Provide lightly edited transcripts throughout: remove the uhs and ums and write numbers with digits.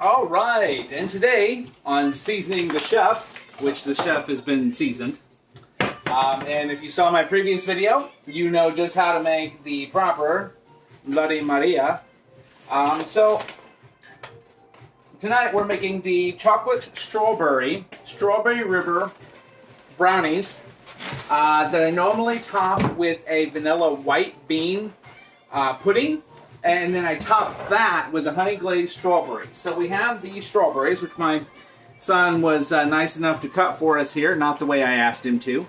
All right, and today on Seasoning the Chef, which the chef has been seasoned, and if you saw my previous video, you know just how to make the proper Bloody Maria. So tonight we're making the chocolate strawberry river brownies that I normally top with a vanilla white bean pudding. And then I top that with a honey glazed strawberry. So we have these strawberries, which my son was nice enough to cut for us here, not the way I asked him to.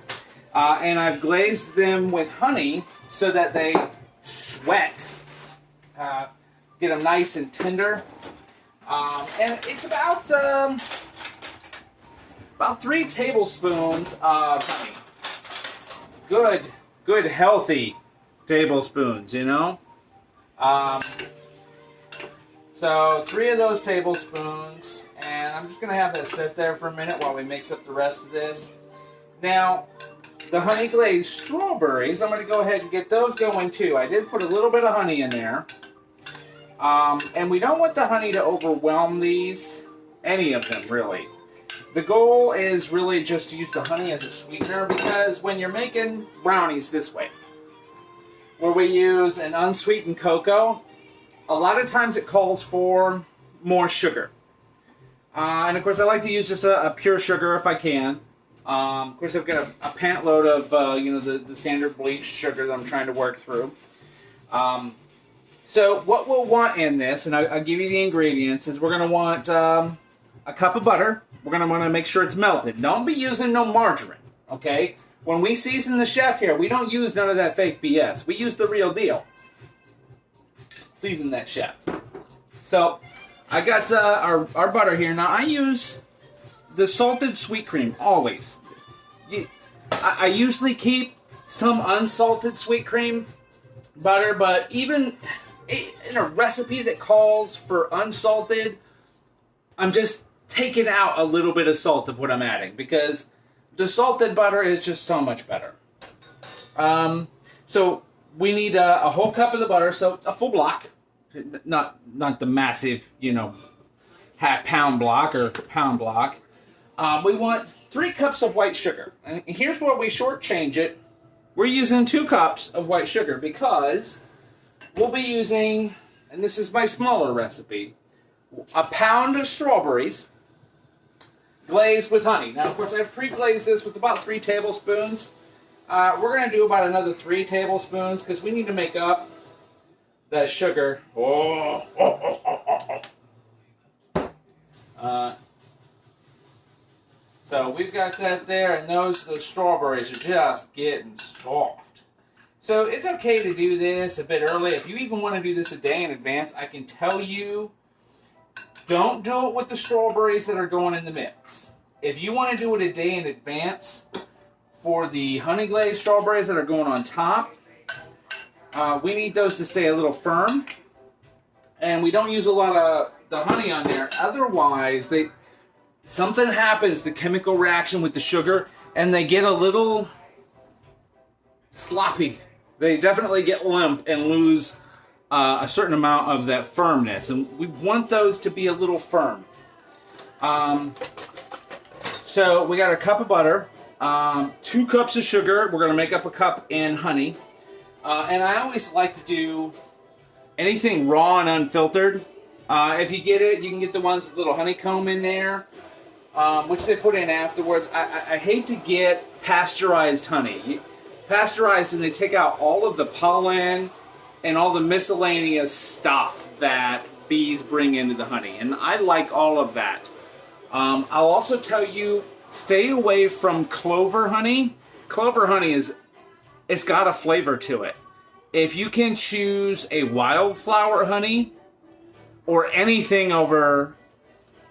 And I've glazed them with honey so that they sweat. Get them nice and tender. And it's about 3 tablespoons of honey. Good healthy tablespoons, you know? So 3 of those tablespoons, and I'm just going to have that sit there for a minute while we mix up the rest of this. Now, the honey glazed strawberries, I'm going to go ahead and get those going too. I did put a little bit of honey in there. And we don't want the honey to overwhelm these, any of them really. The goal is really just to use the honey as a sweetener, because when you're making brownies this way, where we use an unsweetened cocoa, a lot of times it calls for more sugar. And of course I like to use just a pure sugar if I can. Of course I've got a pant load of the standard bleached sugar that I'm trying to work through. So what we'll want in this, and I'll give you the ingredients, is we're going to want a cup of butter. We're going to want to make sure it's melted. Don't be using no margarine, okay? When we season the chef here, we don't use none of that fake BS. We use the real deal. Season that chef. So, I got our butter here. Now, I use the salted sweet cream, always. I usually keep some unsalted sweet cream butter, but even in a recipe that calls for unsalted, I'm just taking out a little bit of salt of what I'm adding, because the salted butter is just so much better. So we need a whole cup of the butter, so a full block, not the massive, half-pound block or pound block. We want 3 cups of white sugar, and here's where we shortchange it. We're using 2 cups of white sugar because we'll be using, and this is my smaller recipe, a pound of strawberries glazed with honey. Now, of course, I've pre-glazed this with about 3 tablespoons. We're going to do about another 3 tablespoons because we need to make up that sugar. So we've got that there, and those strawberries are just getting soft. So it's okay to do this a bit early. If you even want to do this a day in advance, I can tell you, don't do it with the strawberries that are going in the mix. If you want to do it a day in advance for the honey glazed strawberries that are going on top, we need those to stay a little firm. And we don't use a lot of the honey on there. Otherwise, something happens, the chemical reaction with the sugar, and they get a little sloppy. They definitely get limp and lose a certain amount of that firmness, and we want those to be a little firm. So we got a cup of butter, 2 cups of sugar. We're going to make up a cup in honey, and I always like to do anything raw and unfiltered. If you get it, you can get the ones with a little honeycomb in there, which they put in afterwards. I hate to get pasteurized honey. Pasteurized, and they take out all of the pollen and all the miscellaneous stuff that bees bring into the honey. And I like all of that. I'll also tell you, stay away from clover honey. Clover honey it's got a flavor to it. If you can choose a wildflower honey or anything over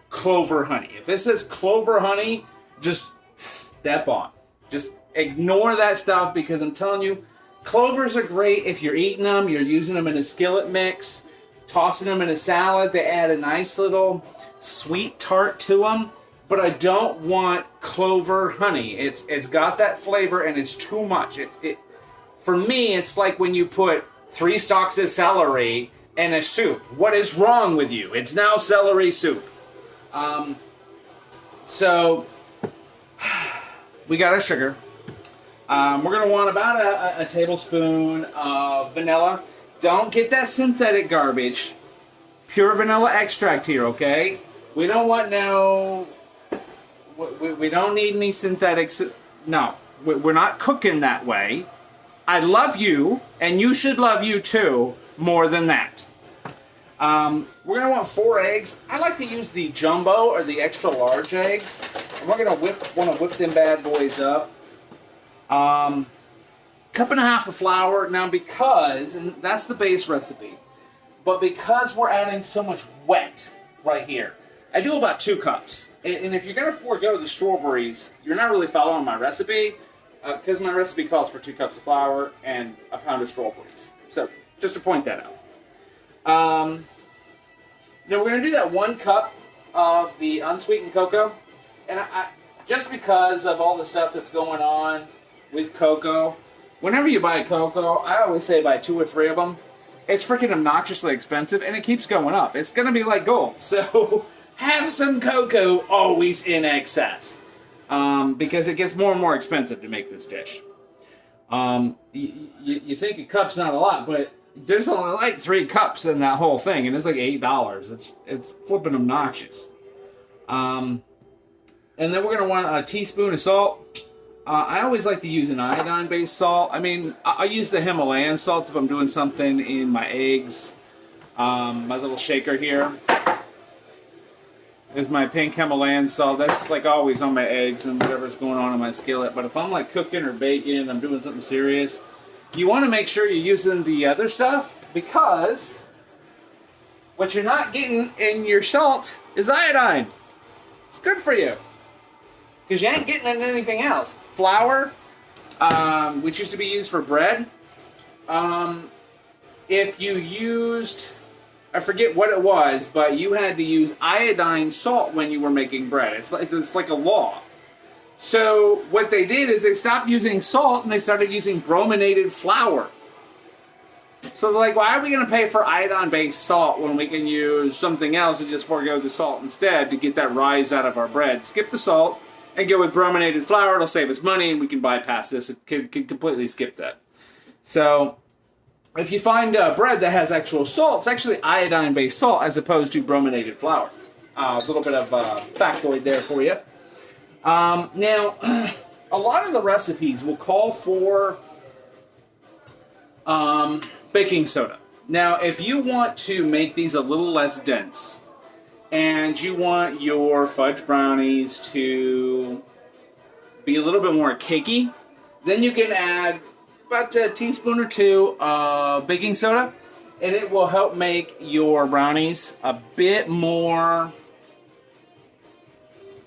clover honey. If it says clover honey, just step on. Just ignore that stuff, because I'm telling you, clovers are great if you're eating them, you're using them in a skillet mix, tossing them in a salad. They add a nice little sweet tart to them, but I don't want clover honey. It's got that flavor, and it's too much. For me, it's like when you put 3 stalks of celery and a soup. What is wrong with you? It's now celery soup. So we got our sugar. We're going to want about a tablespoon of vanilla. Don't get that synthetic garbage. Pure vanilla extract here, okay? We don't want no... We don't need any synthetics. No, we're not cooking that way. I love you, and you should love you too, more than that. We're going to want 4 eggs. I like to use the jumbo or the extra large eggs. And we're going to want to whip them bad boys up. Cup and a half of flour. Now because, and that's the base recipe, but because we're adding so much wet right here, I do about 2 cups. And if you're going to forego the strawberries, you're not really following my recipe, because my recipe calls for 2 cups of flour and a pound of strawberries. So, just to point that out. Now we're going to do that 1 cup of the unsweetened cocoa. And I just because of all the stuff that's going on with cocoa, whenever you buy cocoa, I always say buy 2 or 3 of them. It's freaking obnoxiously expensive, and it keeps going up. It's going to be like gold. So have some cocoa always in excess, because it gets more and more expensive to make this dish. You think a cup's not a lot, but there's only like 3 cups in that whole thing, and it's like $8. It's flipping obnoxious. And then we're going to want a teaspoon of salt. I always like to use an iodine-based salt. I mean, I use the Himalayan salt if I'm doing something in my eggs. My little shaker here is my pink Himalayan salt. That's like always on my eggs and whatever's going on in my skillet. But if I'm like cooking or baking, I'm doing something serious, you want to make sure you're using the other stuff, because what you're not getting in your salt is iodine. It's good for you, because you ain't getting it in anything else. Flour, which used to be used for bread, if you used, I forget what it was, but you had to use iodine salt when you were making bread. It's like a law. So what they did is they stopped using salt and they started using brominated flour. So they're like, why are we going to pay for iodine-based salt when we can use something else and just forego the salt instead to get that rise out of our bread? Skip the salt and go with brominated flour. It'll save us money, and we can bypass this. It can completely skip that. So if you find bread that has actual salt, it's actually iodine-based salt as opposed to brominated flour. A little bit of factoid there for you. Now, a lot of the recipes will call for baking soda. Now, if you want to make these a little less dense, and you want your fudge brownies to be a little bit more cakey, then you can add about a teaspoon or 2 of baking soda, and it will help make your brownies a bit more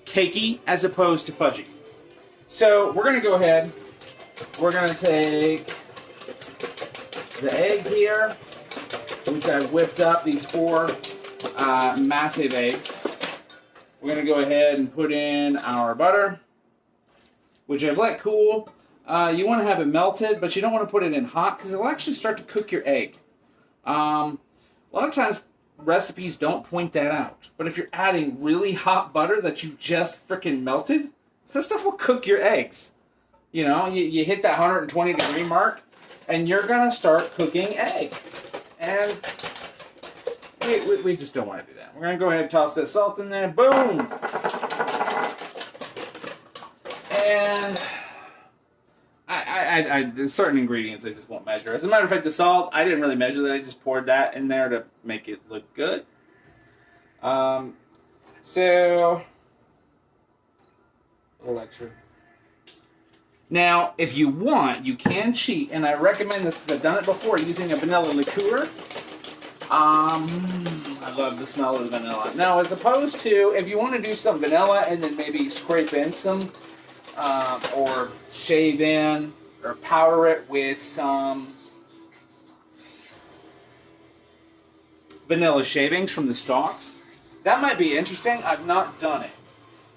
cakey as opposed to fudgy. So we're going to go ahead, we're going to take the egg here, which I've whipped up, these 4 massive eggs. We're going to go ahead and put in our butter, which I've let cool. You want to have it melted, but you don't want to put it in hot because it'll actually start to cook your egg. A lot of times recipes don't point that out, but if you're adding really hot butter that you just freaking melted, this stuff will cook your eggs. You know, you hit that 120 degree mark, and you're going to start cooking egg. And we just don't want to do that. We're going to go ahead and toss that salt in there. Boom! And there's certain ingredients I just won't measure. As a matter of fact, the salt, I didn't really measure that. I just poured that in there to make it look good. So, a little extra. Now, if you want, you can cheat, and I recommend this because I've done it before using a vanilla liqueur. I love the smell of the vanilla. Now, as opposed to, if you want to do some vanilla and then maybe scrape in some, or shave in, or powder it with some vanilla shavings from the stalks, that might be interesting. I've not done it.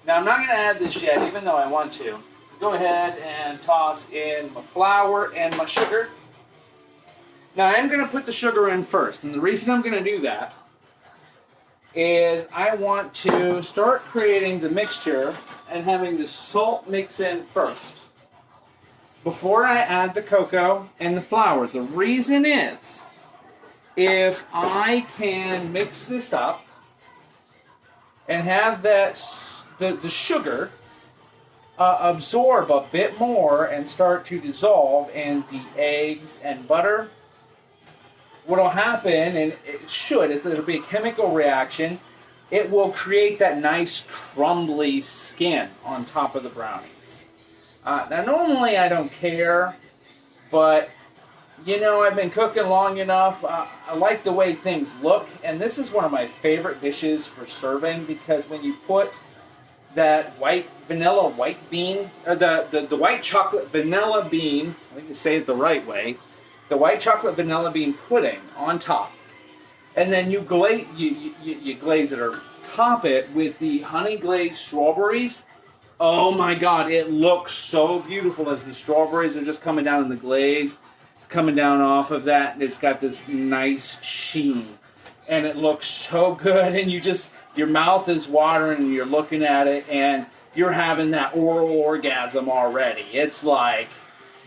Now, I'm not going to add this yet, even though I want to. Go ahead and toss in my flour and my sugar. Now I'm going to put the sugar in first, and the reason I'm going to do that is I want to start creating the mixture and having the salt mix in first before I add the cocoa and the flour. The reason is, if I can mix this up and have that the sugar absorb a bit more and start to dissolve in the eggs and butter, what'll happen, and it should, it'll be a chemical reaction. It will create that nice crumbly skin on top of the brownies. Now, normally I don't care, but you know, I've been cooking long enough. I like the way things look, and this is one of my favorite dishes for serving, because when you put that vanilla white bean, or the white chocolate vanilla bean, I think you say it the right way, the white chocolate vanilla bean pudding on top, and then you glaze it or top it with the honey glazed strawberries. Oh my God, it looks so beautiful as the strawberries are just coming down in the glaze. It's coming down off of that, and it's got this nice sheen, and it looks so good, and your mouth is watering, and you're looking at it, and you're having that oral orgasm already. It's like,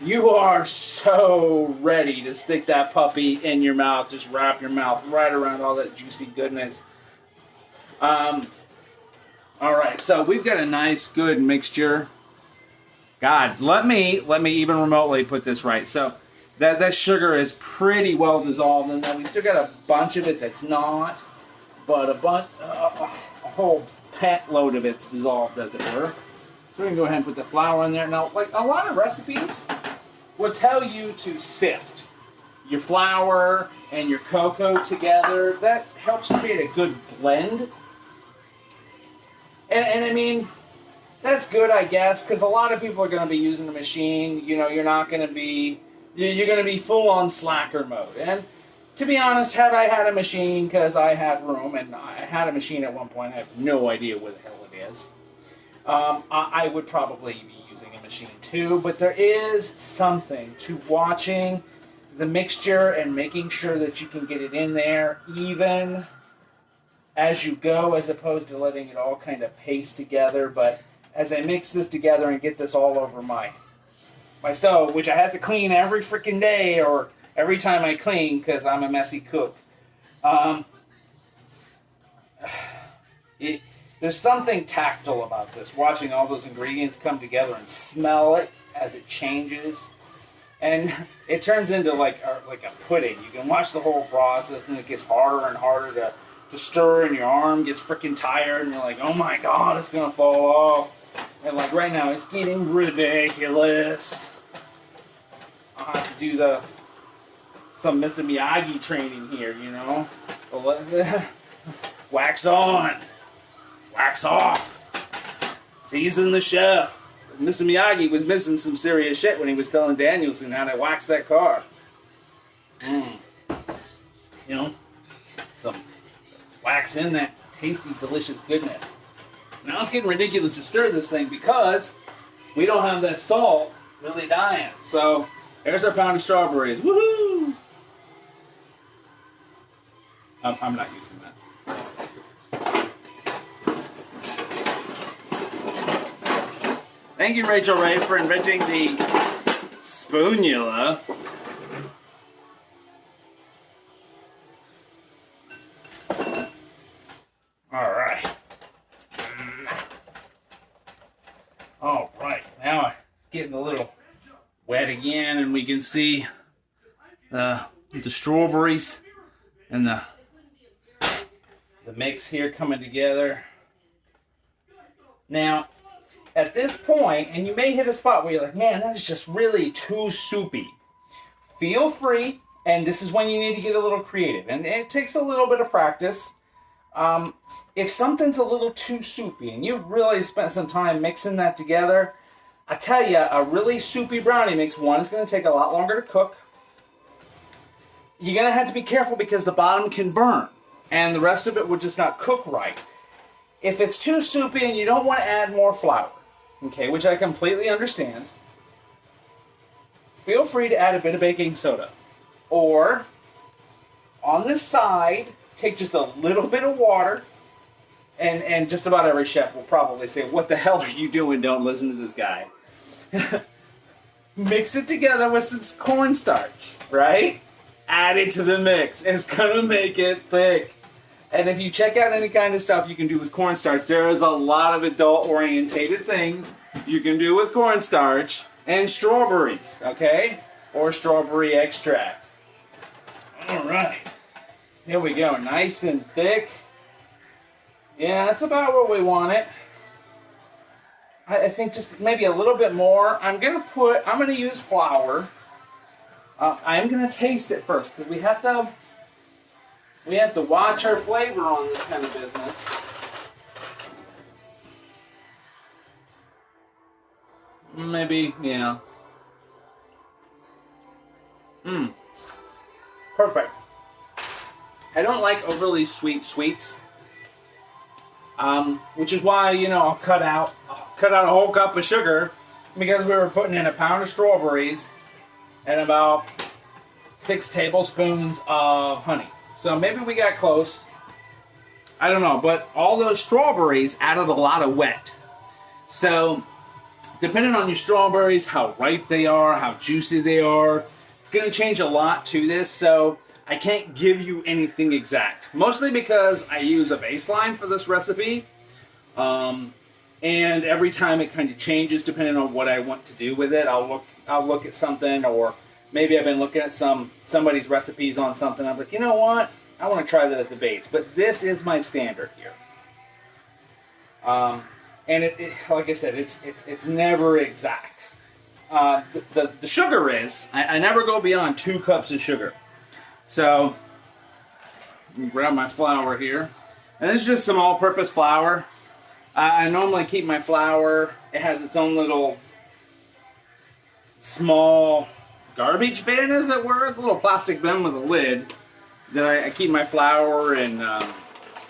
you are so ready to stick that puppy in your mouth. Just wrap your mouth right around all that juicy goodness. All right, so we've got a nice, good mixture. God, let me even remotely put this right. So that sugar is pretty well dissolved, and then we still got a bunch of it that's not, but a whole pat load of it's dissolved, as it were. So we can go ahead and put the flour in there. Now, like a lot of recipes will tell you to sift your flour and your cocoa together. That helps create a good blend. And I mean, that's good, I guess, because a lot of people are going to be using the machine. You know, you're going to be full on slacker mode. And to be honest, had I had a machine, because I had room, and I had a machine at one point, I have no idea where the hell it is. I would probably be using a machine too, but there is something to watching the mixture and making sure that you can get it in there even as you go, as opposed to letting it all kind of paste together. But as I mix this together and get this all over my stove, which I have to clean every freaking day, or every time I clean, because I'm a messy cook, there's something tactile about this, watching all those ingredients come together and smell it as it changes. And it turns into like a pudding. You can watch the whole process, and it gets harder and harder to stir, and your arm gets freaking tired, and you're like, oh my God, it's going to fall off. And like right now, it's getting ridiculous. I'll have to do some Mr. Miyagi training here, you know. Wax on. Wax off. Season the chef. Mr. Miyagi was missing some serious shit when he was telling Danielson how to wax that car. You know, some wax in that tasty, delicious goodness. Now it's getting ridiculous to stir this thing because we don't have that salt really dying. So there's our pound of strawberries. Woohoo! I'm not using that. Thank you, Rachel Ray, for inventing the spoonula. All right. All right. Now it's getting a little wet again, and we can see the strawberries and the mix here coming together. Now, at this point, and you may hit a spot where you're like, man, that is just really too soupy. Feel free, and this is when you need to get a little creative. And it takes a little bit of practice. If something's a little too soupy, and you've really spent some time mixing that together, I tell you, a really soupy brownie mix, one, it's going to take a lot longer to cook. You're going to have to be careful because the bottom can burn, and the rest of it will just not cook right. If it's too soupy and you don't want to add more flour, okay, which I completely understand, feel free to add a bit of baking soda. Or on the side, take just a little bit of water, and just about every chef will probably say, "What the hell are you doing? Don't listen to this guy." Mix it together with some cornstarch, right? Add it to the mix. It's gonna make it thick. And if you check out any kind of stuff you can do with cornstarch, there is a lot of adult-orientated things you can do with cornstarch and strawberries, okay? Or strawberry extract. All right. Here we go. Nice and thick. Yeah, that's about where we want it. I think just maybe a little bit more. I'm gonna use flour. I am gonna taste it first because we have to watch our flavor on this kind of business. Maybe, yeah. Perfect. I don't like overly sweet sweets. Which is why, I'll cut out a whole cup of sugar because we were putting in a pound of strawberries and about 6 tablespoons of honey. So maybe we got close. I don't know, but all those strawberries added a lot of wet. So depending on your strawberries, how ripe they are, how juicy they are, it's going to change a lot to this. So I can't give you anything exact, mostly because I use a baseline for this recipe, and every time it kind of changes depending on what I want to do with it. I'll look at something, or maybe I've been looking at somebody's recipes on something. I'm like, you know what? I want to try that as the base, but this is my standard here. And it like I said, it's never exact. The sugar is I never go beyond 2 cups of sugar. So, grab my flour here. And this is just some all-purpose flour. I normally keep my flour, it has its own little small garbage bin, as it were. It's a little plastic bin with a lid. Then I keep my flour and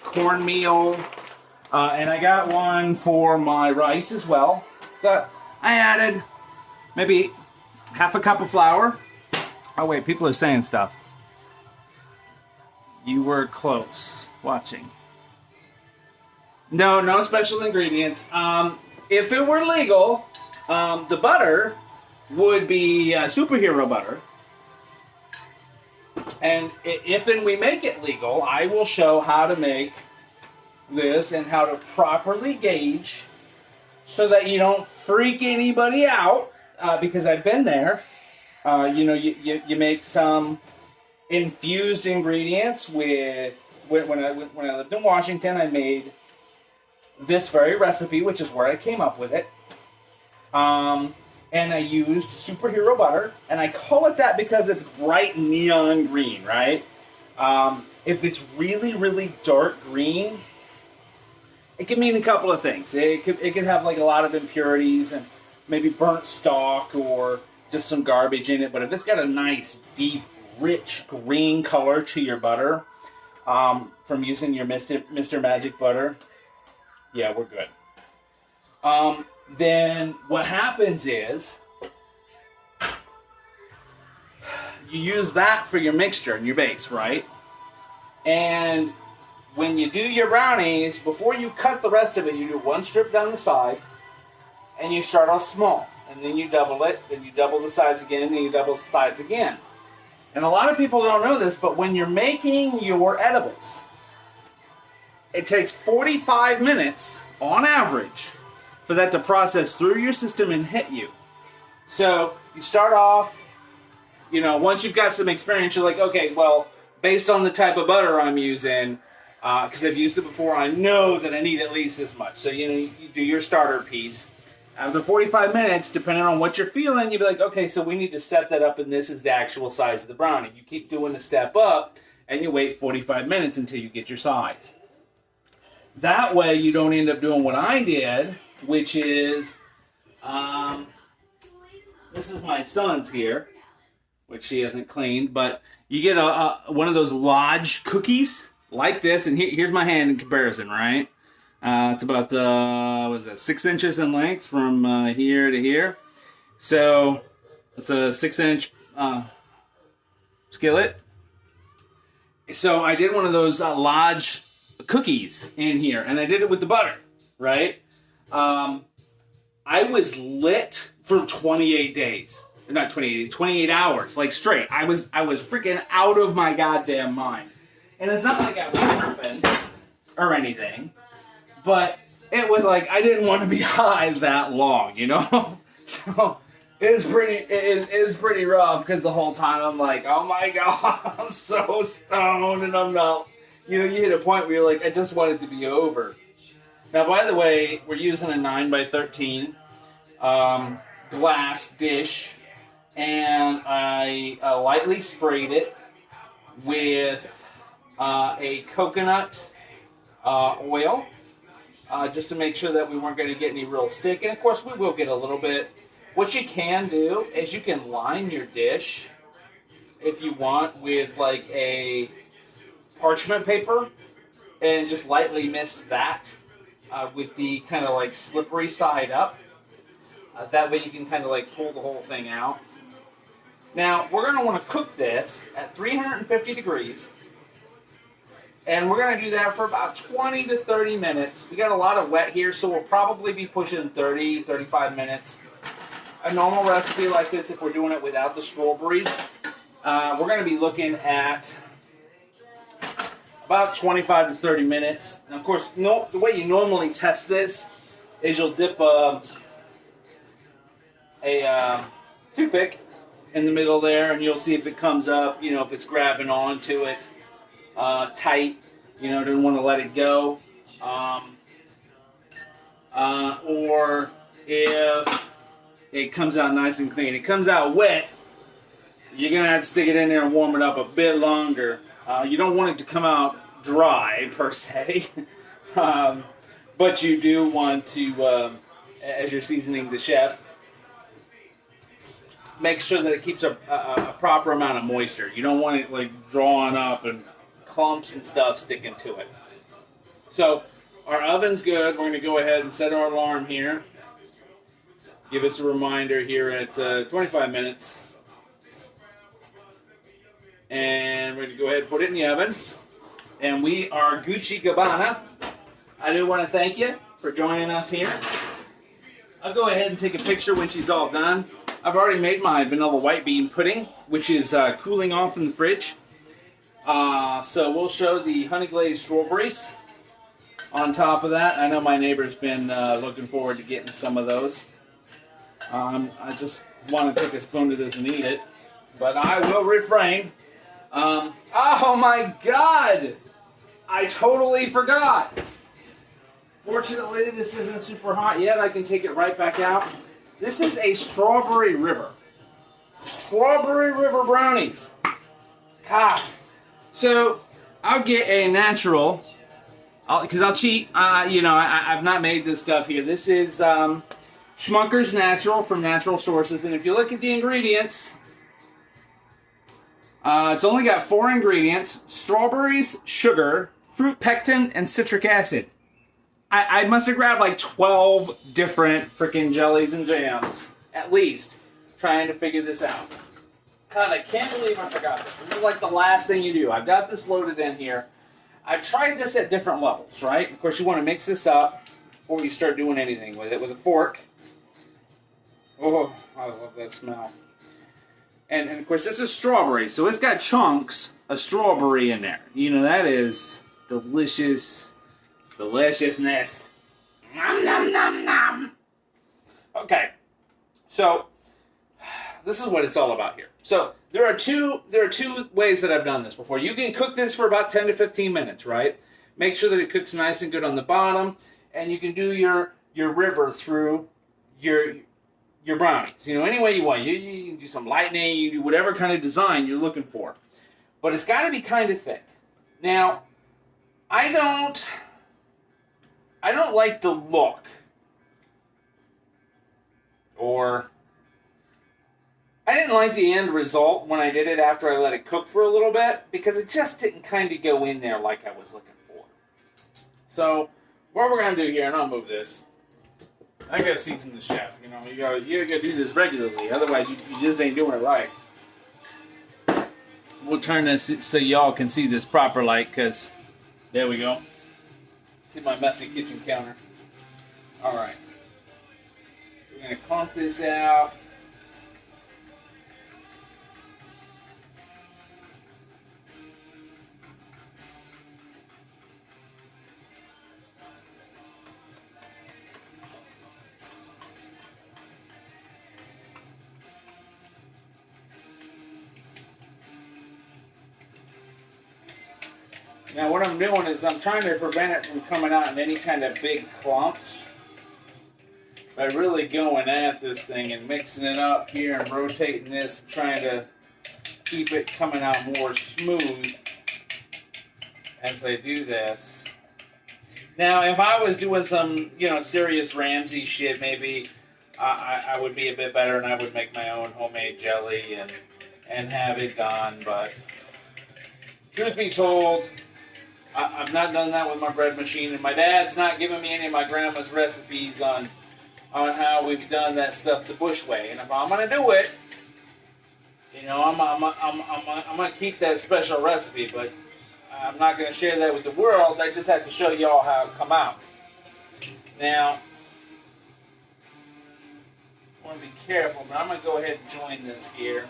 cornmeal. And I got one for my rice as well. So I added maybe half a cup of flour. Oh wait, people are saying stuff. You were close watching. No special ingredients. If it were legal, the butter would be superhero butter. And if and we make it legal, I will show how to make this and how to properly gauge so that you don't freak anybody out, because I've been there. You make some infused ingredients with when I lived in Washington. I made this very recipe, which is where I came up with it, and I used superhero butter, and I call it that because it's bright neon green, right? If it's really dark green, it can mean a couple of things. It could have like a lot of impurities and maybe burnt stalk or just some garbage in it. But if it's got a nice deep rich green color to your butter, from using your Mr. Magic butter, yeah, we're good. Then what happens is you use that for your mixture and your base, right? And when you do your brownies, before you cut the rest of it, you do 1 strip down the side, and you start off small, and then you double it, then you double the sides again, then you double the sides again. And a lot of people don't know this, but when you're making your edibles, it takes 45 minutes, on average, for that to process through your system and hit you. So you start off, once you've got some experience, you're like, okay, well, based on the type of butter I'm using, because I've used it before, I know that I need at least this much. So, you do your starter piece. After 45 minutes, depending on what you're feeling, you'd be like, okay, so we need to step that up, and this is the actual size of the brownie. You keep doing the step up, and you wait 45 minutes until you get your size. That way, you don't end up doing what I did, which is, this is my son's here, which he hasn't cleaned, but you get one of those Lodge cookies like this, and here's my hand in comparison, right? It's about, 6 inches in length from here to here. So it's a 6-inch skillet. So I did one of those Lodge cookies in here, and I did it with the butter, right? I was lit for 28 days. Not 28 days, 28 hours, like straight. I was freaking out of my goddamn mind. And it's not like I was tripping or anything, but it was like I didn't want to be high that long, you know? So it is pretty rough because the whole time I'm like, oh my god, I'm so stoned and I'm not, you know, you hit a point where you're like, I just want it to be over. Now, by the way, we're using a 9x13 glass dish, and I lightly sprayed it with a coconut oil, just to make sure that we weren't going to get any real stick. And of course, we will get a little bit. What you can do is you can line your dish, if you want, with like a parchment paper, and just lightly mist that with the kind of like slippery side up. That way you can kind of like pull the whole thing out. Now, we're going to want to cook this at 350 degrees. And we're going to do that for about 20 to 30 minutes. We got a lot of wet here, so we'll probably be pushing 30, 35 minutes. A normal recipe like this, if we're doing it without the strawberries, we're going to be looking at about 25 to 30 minutes. And of course, the way you normally test this is you'll dip a toothpick in the middle there, and you'll see if it comes up, you know, if it's grabbing onto it tight, you know, don't want to let it go. Or if it comes out nice and clean. It comes out wet, you're going to have to stick it in there and warm it up a bit longer. You don't want it to come out dry, per se. But you do want to, as you're seasoning the chef, make sure that it keeps a proper amount of moisture. You don't want it like drawing up and clumps and stuff sticking to it. So our oven's good. We're going to go ahead and set our alarm here. Give us a reminder here at 25 minutes. And we're going to go ahead and put it in the oven. And we are Gucci Gabbana. I do want to thank you for joining us here. I'll go ahead and take a picture when she's all done. I've already made my vanilla white bean pudding, which is cooling off in the fridge. So we'll show the honey glazed strawberries on top of that. I know my neighbor's been looking forward to getting some of those. I just want to take a spoon of this and eat it, but I will refrain. Oh my god! I totally forgot! Fortunately, this isn't super hot yet. I can take it right back out. This is a Strawberry River. Strawberry River brownies. God. So, I'll get a natural, because I'll cheat. You know, I've not made this stuff here. This is Schmucker's Natural from Natural Sources. And if you look at the ingredients, it's only got 4 ingredients. Strawberries, sugar, fruit pectin, and citric acid. I must have grabbed like 12 different freaking jellies and jams, at least, trying to figure this out. God, I can't believe I forgot this. This is like the last thing you do. I've got this loaded in here. I've tried this at different levels, right? Of course, you want to mix this up before you start doing anything with it with a fork. Oh, I love that smell. And of course, this is strawberry, so it's got chunks of strawberry in there. You know, that is delicious. Deliciousness. Nom, nom, nom, nom. Okay, so this is what it's all about here. So there are two ways that I've done this before. You can cook this for about 10 to 15 minutes, right? Make sure that it cooks nice and good on the bottom, and you can do your river through your brownies. You know, any way you want. You can do some lightning, you can do whatever kind of design you're looking for. But it's got to be kind of thick. Now, I don't like the look, or I didn't like the end result when I did it after I let it cook for a little bit, because it just didn't kind of go in there like I was looking for. So what we're going to do here, and I'll move this, I got to season the chef. You know, you gotta do this regularly, otherwise you just ain't doing it right. we'll turn this so y'all can see this proper light, because there we go. See my messy kitchen counter. All right. We're gonna clump this out. Now what I'm doing is I'm trying to prevent it from coming out in any kind of big clumps by really going at this thing and mixing it up here and rotating this, trying to keep it coming out more smooth as I do this. Now if I was doing some, you know, serious Ramsay shit, maybe I would be a bit better and I would make my own homemade jelly and have it done, but truth be told, I've not done that with my bread machine, and my dad's not giving me any of my grandma's recipes on how we've done that stuff the Bush way. And if I'm gonna do it, you know, I'm gonna keep that special recipe, but I'm not gonna share that with the world. I just have to show y'all how it come out. Now, I want to be careful, but I'm gonna go ahead and join this here.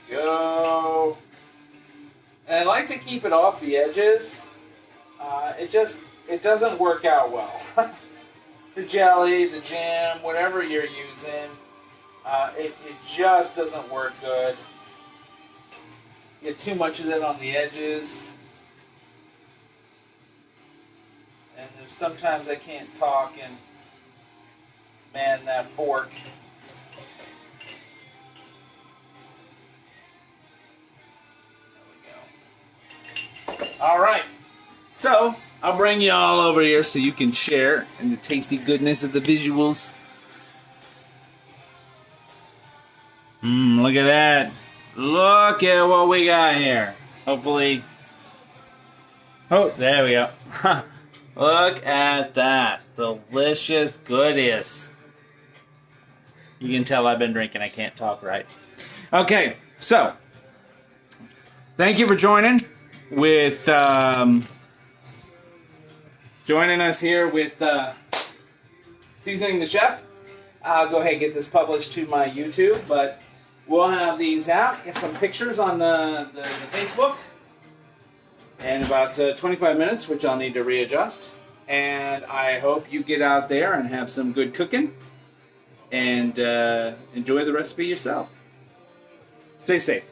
Go. And I like to keep it off the edges. It doesn't work out well. The jelly, the jam, whatever you're using, it just doesn't work good. Get too much of it on the edges. And there's sometimes I can't talk and man that fork. All right, so I'll bring you all over here so you can share in the tasty goodness of the visuals. Look at that. Look at what we got here. Hopefully, oh, there we go. Look at that. Delicious goodness. You can tell I've been drinking. I can't talk right. Okay, so thank you for joining joining us here with Seasoning the Chef. I'll go ahead and get this published to my YouTube, but we'll have these out, get some pictures on the Facebook in about 25 minutes, which I'll need to readjust. And I hope you get out there and have some good cooking and enjoy the recipe yourself. Stay safe.